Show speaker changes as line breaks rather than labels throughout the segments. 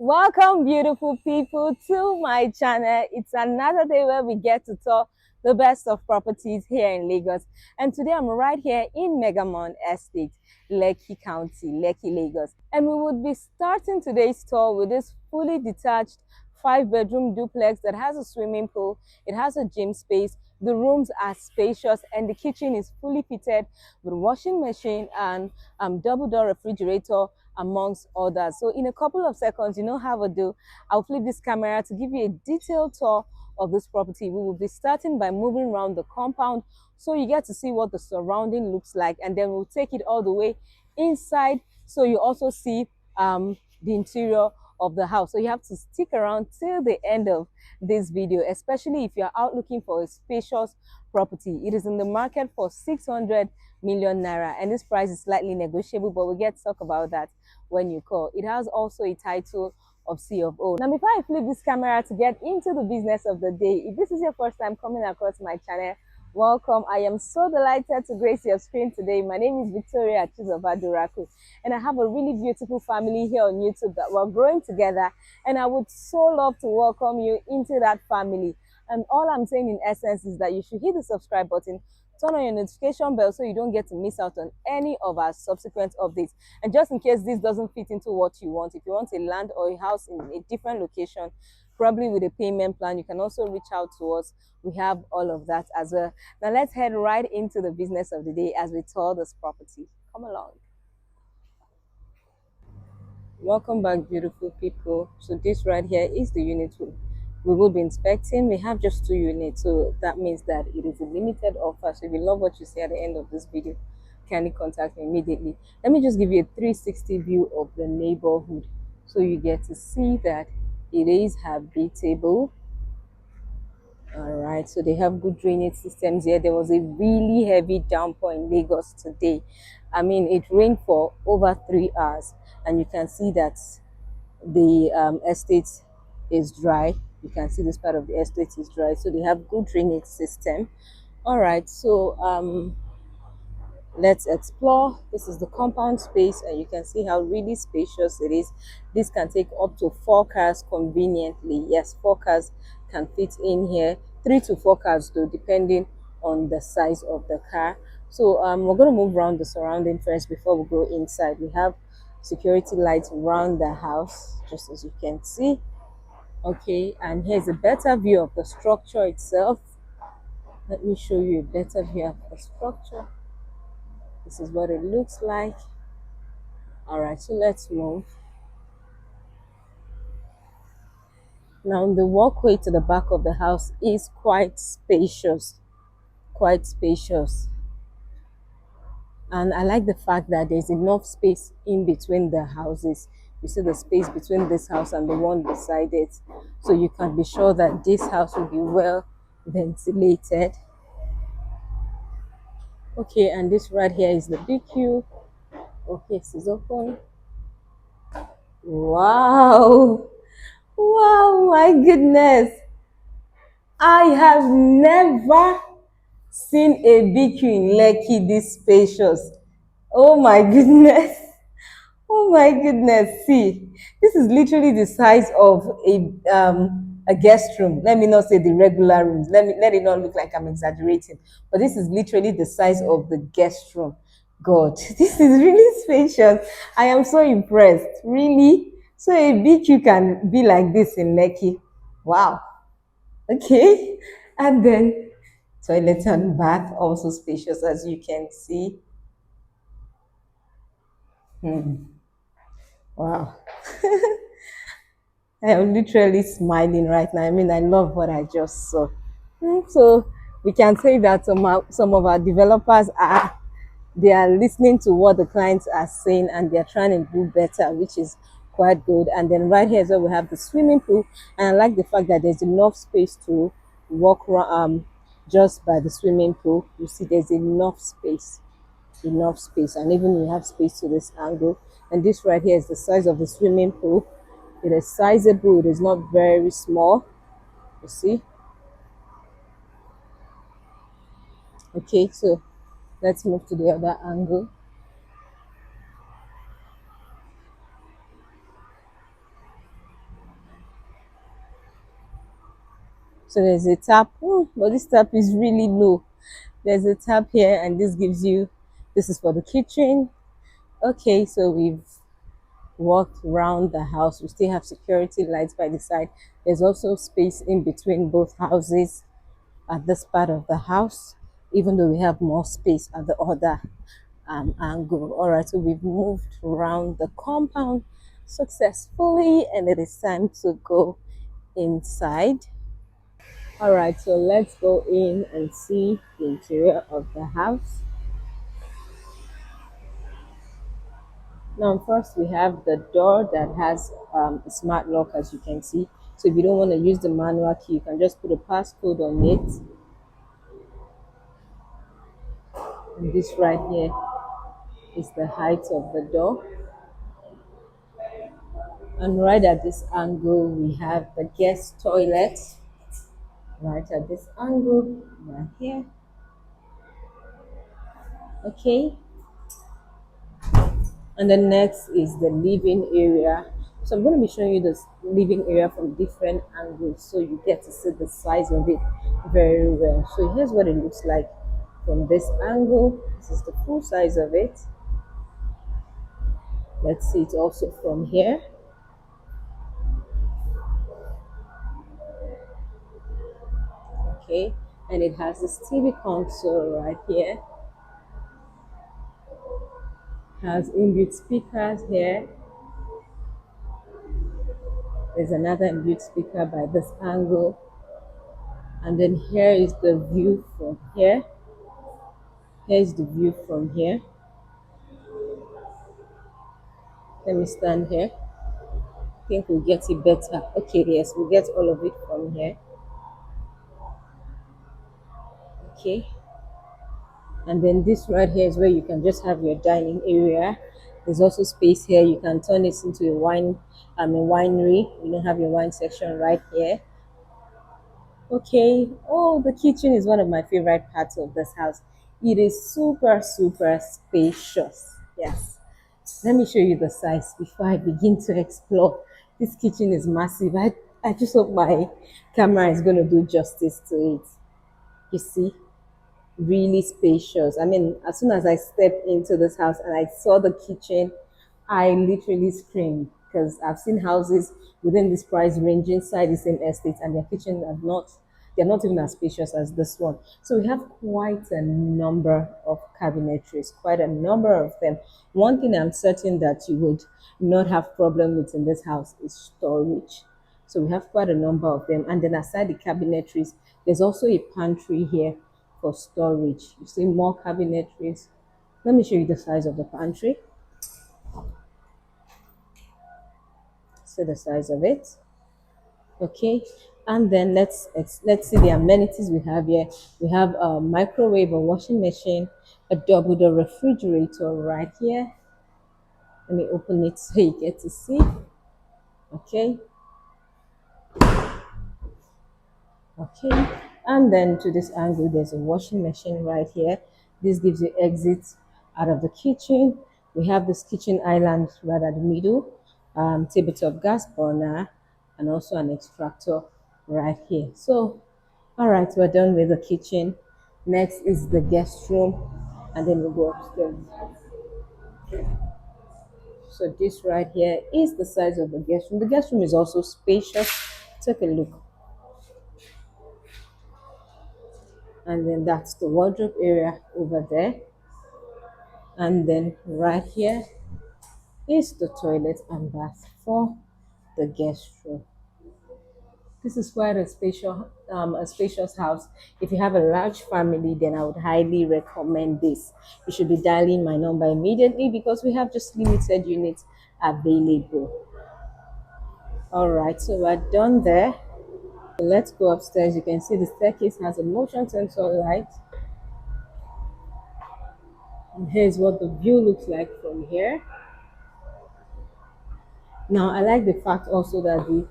Welcome, beautiful people, to my channel. It's another day where we get to talk the best of properties here in Lagos. And today I'm right here in Megamound Estate, Lekki County, Lekki, Lagos. And we would be starting today's tour with this fully detached 5-bedroom duplex that has a swimming pool. It has a gym space. The rooms are spacious and the kitchen is fully fitted with washing machine and double door refrigerator amongst others. So in a couple of seconds, you know how I do. I'll flip this camera to give you a detailed tour of this property. We will be starting by moving around the compound so you get to see what the surrounding looks like, and then we'll take it all the way inside so you also see the interior of the house. So you have to stick around till the end of this video, especially if you're out looking for a spacious property. It is in the market for 600 million naira, and this price is slightly negotiable, but we'll get to talk about that when you call. It has also a title of C of O. Now, before I flip this camera to get into the business of the day, if this is your first time coming across my channel, welcome. I am so delighted to grace your screen today. My name is Victoria Chizobaduraku, and I have a really beautiful family here on YouTube that we're growing together, and I would so love to welcome you into that family. And all I'm saying in essence is that you should hit the subscribe button, turn on your notification bell so you don't get to miss out on any of our subsequent updates. And just in case this doesn't fit into what you want, if you want a land or a house in a different location, probably with a payment plan, you can also reach out to us. We have all of that as well. Now let's head right into the business of the day as we tour this property. Come along. Welcome back, beautiful people. So this right here is the unit we will be inspecting. We have just 2 units, so that means that it is a limited offer. So if you love what you see at the end of this video, kindly contact me immediately. Let me just give you a 360 view of the neighborhood so you get to see that it is habitable. All right, so they have good drainage systems here. There was a really heavy downpour in Lagos today. I mean, it rained for over 3 hours, and you can see that the estate is dry. You can see this part of the estate is dry, so they have good drainage system. All right, so let's explore. This is the compound space, and you can see how really spacious it is. This can take up to 4 cars conveniently. Yes, 4 cars can fit in here. 3 to 4 cars though, depending on the size of the car. So we're going to move around the surrounding first before we go inside. We have security lights around the house, just as you can see. Okay, and here's a better view of the structure itself. Let me show you a better view of the structure. This is what it looks like. All right, so let's move. Now the walkway to the back of the house is quite spacious, quite spacious. And I like the fact that there's enough space in between the houses. You see the space between this house and the one beside it. So you can be sure that this house will be well ventilated. Okay, and this right here is the BQ. Okay, this is open. Wow. Wow, my goodness. I have never seen a BQ in Lekki this spacious. Oh my goodness. Oh my goodness. See, this is literally the size of a guest room. Let me not say the regular rooms. Let it not look like I'm exaggerating. But this is literally the size of the guest room. God, this is really spacious. I am so impressed. Really? So a BQ can be like this in Lekki. Wow. Okay, and then toilet and bath also spacious, as you can see. Wow. I am literally smiling right now. I mean, I love what I just saw. So we can say that some of our developers are, they are listening to what the clients are saying, and they're trying to do better, which is quite good. And then right here is where we have the swimming pool, and I like the fact that there's enough space to walk around just by the swimming pool. You see there's enough space, and even we have space to this angle. And this right here is the size of the swimming pool. It is sizable, it is not very small. You see. Okay, so let's move to the other angle. So there's a tap, but this tap is really low. There's a tap here, and this gives you, this is for the kitchen. Okay, so we've walked around the house. We still have security lights by the side. There's also space in between both houses at this part of the house, even though we have more space at the other angle. All right, so we've moved around the compound successfully, and it is time to go inside. All right, so let's go in and see the interior of the house. Now, first we have the door that has a smart lock, as you can see. So if you don't want to use the manual key, you can just put a passcode on it. And this right here is the height of the door. And right at this angle, we have the guest toilet. Right at this angle, right here. Okay. And then next is the living area. So I'm going to be showing you the living area from different angles so you get to see the size of it very well. So here's what it looks like from this angle. This is the full size of it. Let's see it also from here. Okay, and it has this TV console right here. Has inbuilt speakers here. There's another inbuilt speaker by this angle. And then here is the view from here. Here's the view from here. Let me stand here. I think we'll get it better. Okay, yes, we'll get all of it from here. Okay. And then this right here is where you can just have your dining area. There's also space here. You can turn this into a a winery. You don't have your wine section right here. Okay. Oh, the kitchen is one of my favorite parts of this house. It is super, super spacious. Yes. Let me show you the size before I begin to explore. This kitchen is massive. I just hope my camera is going to do justice to it. You see, really spacious. I mean, as soon as I stepped into this house and I saw the kitchen, I literally screamed because I've seen houses within this price range inside the same estate, and their kitchen are not, they're not even as spacious as this one. So we have quite a number of cabinetries, quite a number of them. One thing I'm certain that you would not have problem with in this house is storage. So we have quite a number of them. And then aside the cabinetries, there's also a pantry here for storage. You see more cabinetries. Let me show you the size of the pantry. See the size of it. Okay, and then let's see the amenities we have here. We have a microwave, a washing machine, a double door refrigerator right here. Let me open it so you get to see. Okay, okay, and then to this angle there's a washing machine right here. This gives you exit out of the kitchen. We have this kitchen island right at the middle, tabletop gas burner, and also an extractor right here. So all right, we're done with the kitchen. Next is the guest room, and then we'll go upstairs. So this right here is the size of the guest room. The guest room is also spacious. Take a look. And then that's the wardrobe area over there. And then right here is the toilet and bath for the guest room. This is quite a spacious house. If you have a large family, then I would highly recommend this. You should be dialing my number immediately because we have just limited units available. All right, so we're done there. Let's go upstairs. You can see the staircase has a motion sensor light. And here's what the view looks like from here. Now, I like the fact also that the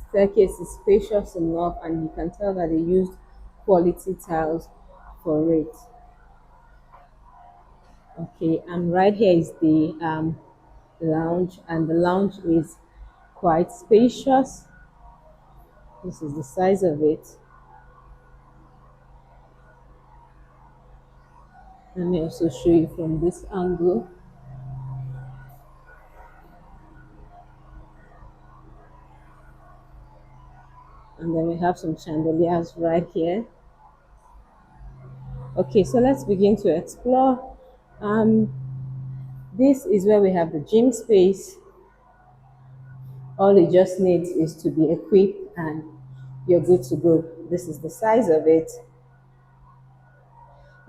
staircase is spacious enough, and you can tell that they used quality tiles for it. Okay, and right here is the lounge, and the lounge is quite spacious. This is the size of it. Let me also show you from this angle. And then we have some chandeliers right here. Okay, so let's begin to explore. Um, this is where we have the gym space. All it just needs is to be equipped and you're good to go. This is the size of it.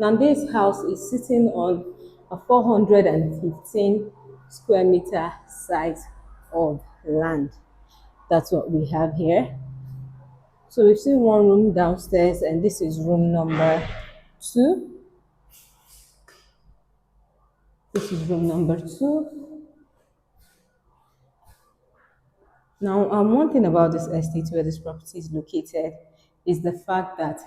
Now this house is sitting on a 415 square meter size of land. That's what we have here. So we've seen one room downstairs and this is room number 2. This is room number 2. Now, one thing about this estate where this property is located is the fact that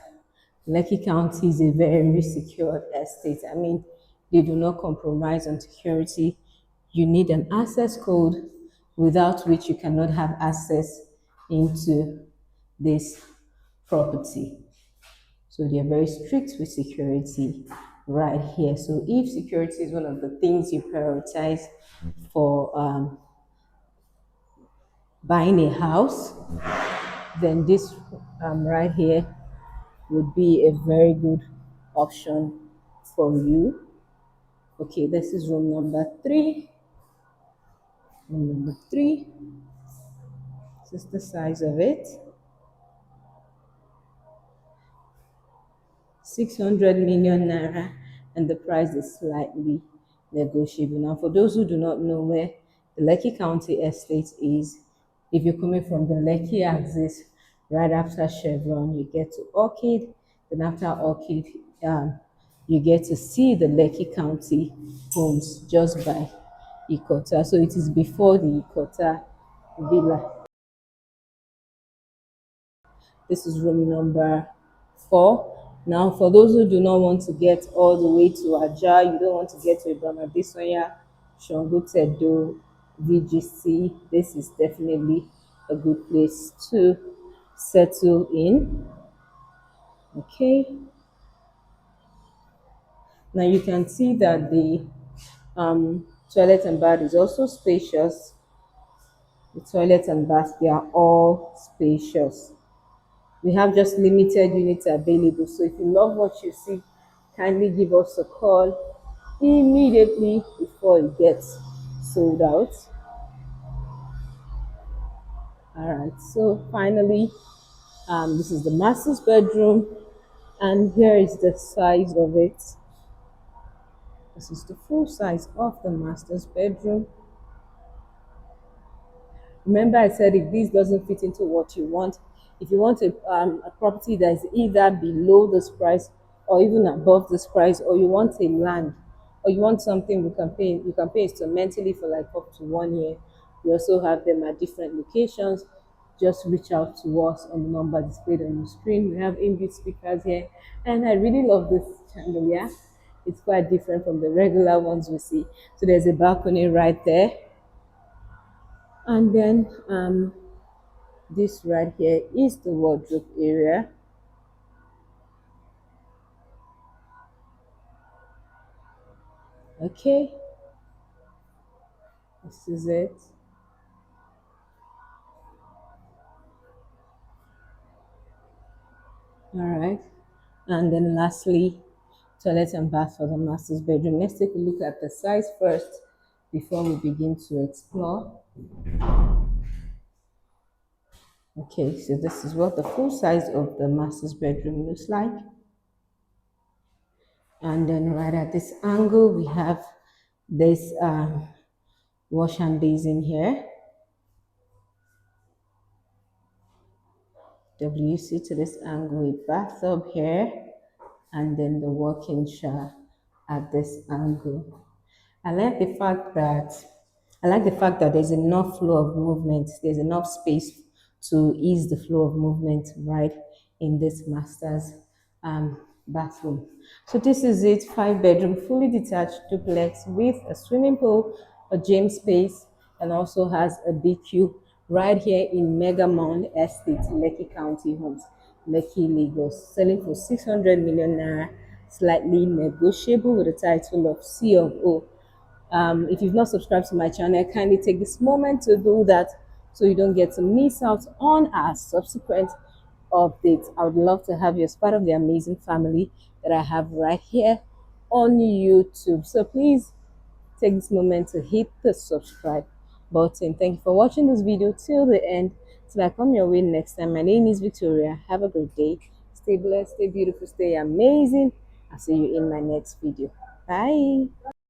Lekki County is a very secure estate. I mean, they do not compromise on security. You need an access code without which you cannot have access into this property. So they are very strict with security right here. So if security is one of the things you prioritize for buying a house, then this right here would be a very good option for you. Okay, this is room number 3. Room number 3. This is the size of it. 600 million naira, and the price is slightly negotiable. Now, for those who do not know where the Lekki County Estate is, if you're coming from the Lekki axis, right after Chevron, you get to Orchid. Then after Orchid, you get to see the Lekki County homes just by Ikota. So it is before the Ikota Villa. This is room number 4. Now, for those who do not want to get all the way to Aja, you don't want to get to Ibrahim Adesoya, Shango Tedo, VGC, this is definitely a good place to settle in. Okay. Now you can see that the toilet and bath is also spacious. The toilet and bath, they are all spacious. We have just limited units available. So if you love what you see, kindly give us a call immediately before it gets sold out. All right, so finally, this is the master's bedroom, and here is the size of it. This is the full size of the master's bedroom. Remember, I said if this doesn't fit into what you want, if you want a property that is either below this price or even above this price, or you want a land, or you want something you can pay instrumentally for like up to 1 year. We also have them at different locations. Just reach out to us on the number displayed on your screen. We have inbuilt speakers here, and I really love this chandelier. It's quite different from the regular ones we see. So there's a balcony right there. And then this right here is the wardrobe area. Okay, this is it. All right, and then lastly, toilet and bath for the master's bedroom. Let's take a look at the size first before we begin to explore. Okay, so this is what the full size of the master's bedroom looks like. And then right at this angle, we have this wash and basin here. WC to this angle, a bathtub here, and then the walk-in shower at this angle. I like the fact that there's enough flow of movement. There's enough space to ease the flow of movement right in this master's bathroom. So this is it, 5-bedroom, fully detached duplex with a swimming pool, a gym space, and also has a BQ right here in Megamound Estate, Lekki County Homes, Lekki, Lagos, selling for 600 million naira, slightly negotiable with the title of C of O. If you've not subscribed to my channel, kindly take this moment to do that so you don't get to miss out on our subsequent updates. I would love to have you as part of the amazing family that I have right here on YouTube. So please take this moment to hit the subscribe button. Thank you for watching this video till the end. Till I come your way next time. My name is Victoria. Have a great day. Stay blessed, stay beautiful, stay amazing. I'll see you in my next video. Bye.